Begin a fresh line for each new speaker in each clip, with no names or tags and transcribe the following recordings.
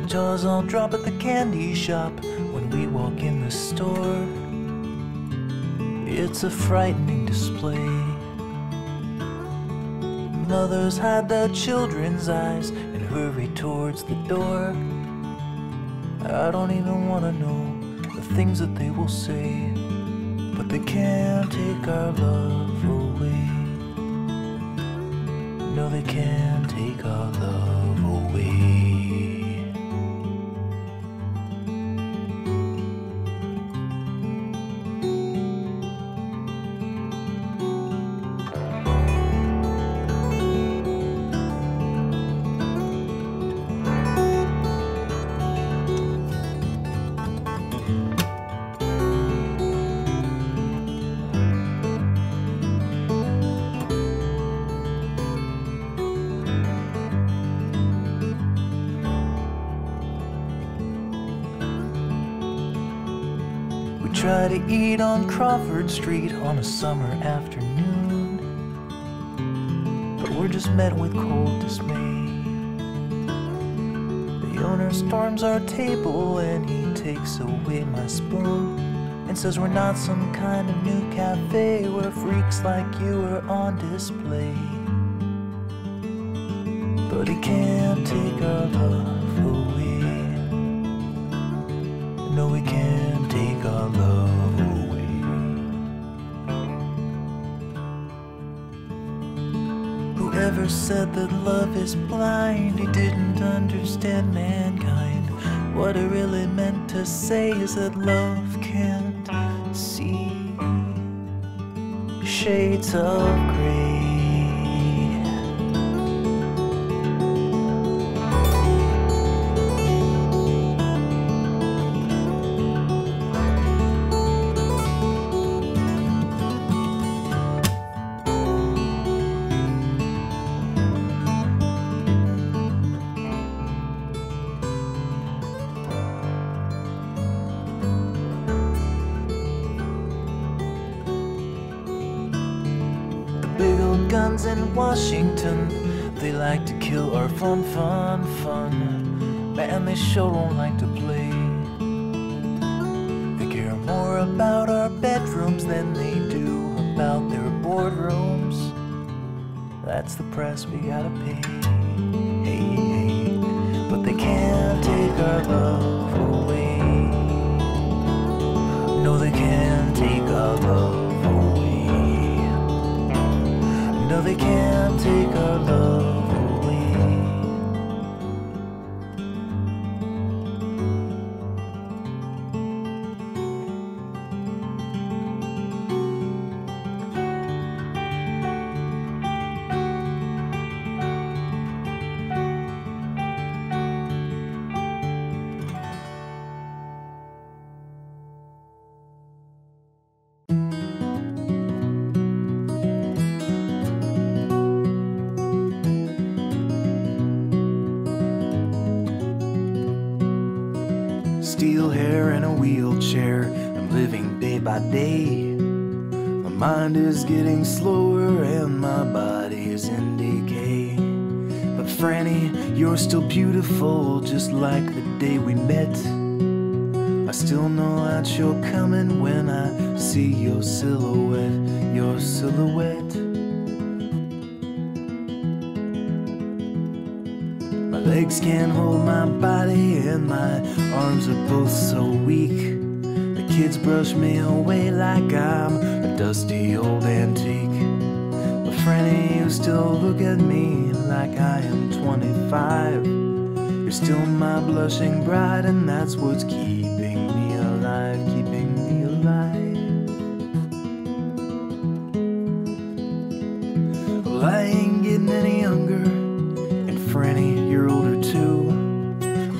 jaws all drop at the candy shop when we walk in the store. It's a frightening display. Mothers hide their children's eyes and hurry towards the door. I don't even want to know the things that they will say, but they can't take our love away. No, they can't take our love away. Try to eat on Crawford Street on a summer afternoon, but we're just met with cold dismay. The owner storms our table and he takes away my spoon and says we're not some kind of new cafe where freaks like you are on display. But he can't take our love away. No, he can't take our love away. Whoever said that love is blind, he didn't understand mankind. What it really meant to say is that love can't see shades of gray. Guns in Washington, they like to kill our fun. Man, they sure don't like to play. They care more about our bedrooms than they do about their boardrooms. That's the price we gotta pay. Hey, but they can't take our love away. No, they can't take our love away. No, they can't take our love away. Steel hair in a wheelchair, I'm living day by day. My mind is getting slower and my body is in decay. But Franny, you're still beautiful, just like the day we met. I still know that you're coming when I see your silhouette, your silhouette. My legs can't hold my body and my arms are both so weak. The kids brush me away like I'm a dusty old antique. But Franny, you still look at me like I am 25. You're still my blushing bride, and that's what's keeping me alive, keeping me alive. Well, I ain't getting any younger, and Franny, you're older too.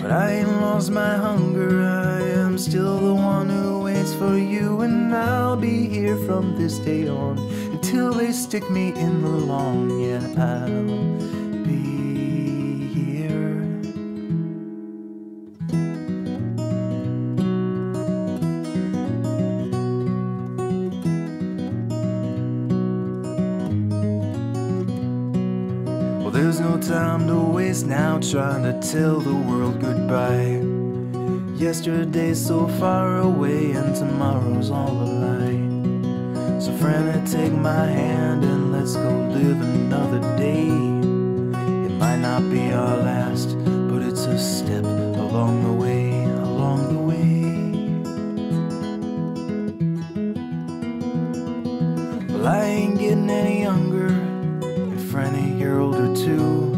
But I ain't lost my hunger, I am still the one who waits for you. And I'll be here from this day on until they stick me in the lawn. Yeah, I'll be here. Well, there's no time time to waste now trying to tell the world goodbye. Yesterday's so far away and tomorrow's all a lie. So friend, take my hand and let's go live another day. It might not be our last, but it's a step along the way, along the way. Well, I ain't getting any younger, and friend, you're older too.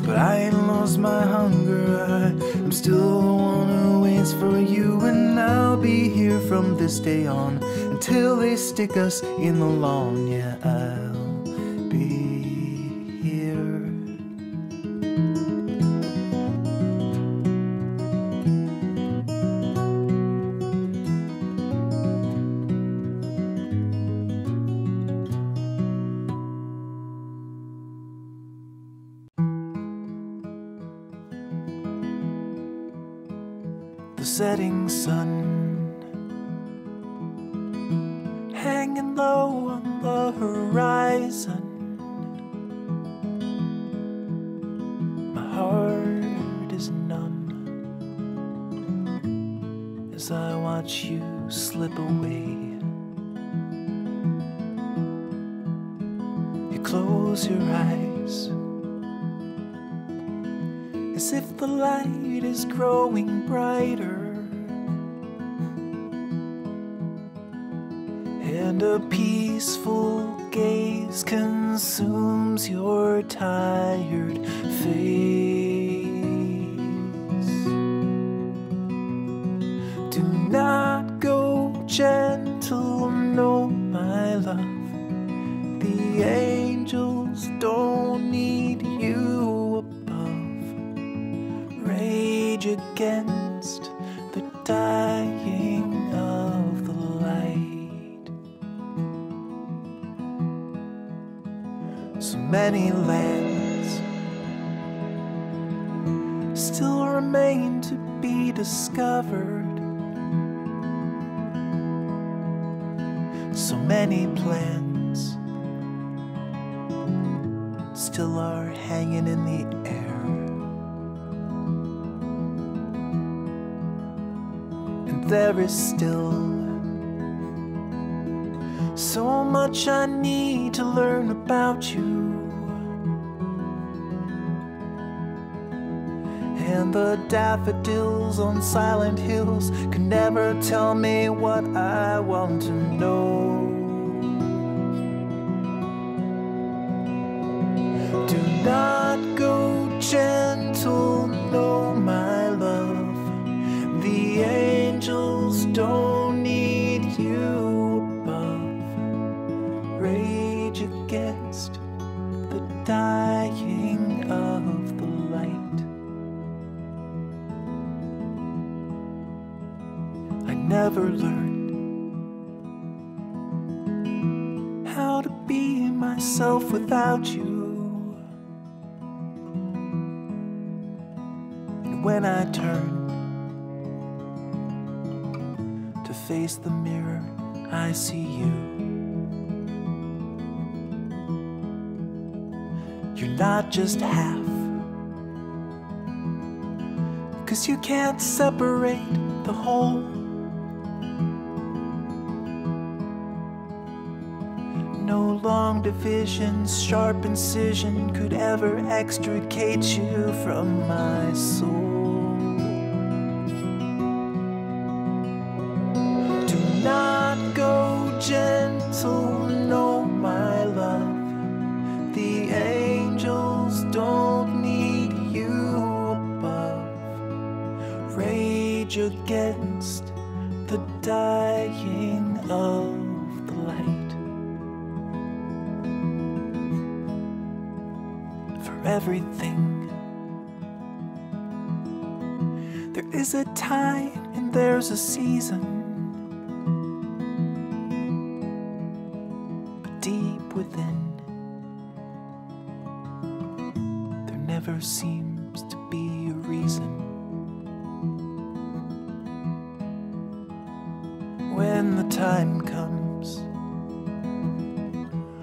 But I ain't lost my hunger, I'm still the one who waits for you. And I'll be here from this day on until they stick us in the lawn. Yeah, I'll be here. The setting sun hanging low on the horizon. My heart is numb as I watch you slip away. You close your eyes as if the light is growing brighter, and a peaceful gaze consumes your tired face. Do not go gentle, no, my love. The angels don't need you above. Rage against the dying of the light. So many lands still remain to be discovered. So many plans still are hanging in the air. And there is still so much I need to learn about you. And the daffodils on silent hills can never tell me what I want to know. Do not go gentle, no, my love. The angels don't need you above. Rage against the dying of the light. I never learned how to be myself without you. And when I turned to face the mirror, I see you. You're not just half, 'cause you can't separate the whole. No long divisions, sharp incision could ever extricate you from my soul. Do not go gentle, no, my love. The angels don't need you above. Rage against the dying of the light. Everything, there is a time and there's a season, but deep within there never seems to be a reason. When the time comes,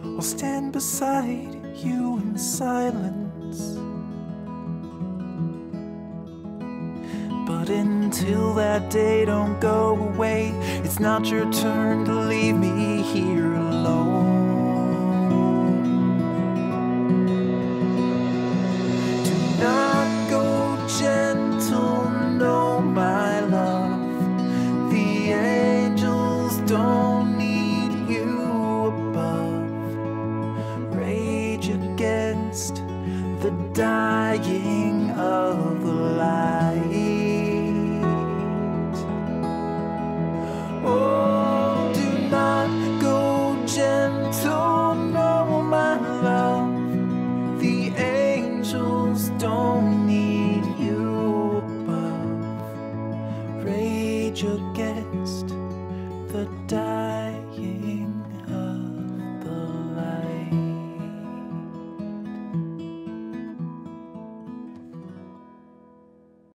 I'll stand beside you in silence. until that day, don't go away. It's not your turn to leave me here alone. Do not go gentle, no, my love. The angels don't need you above. Rage against the dying of the light.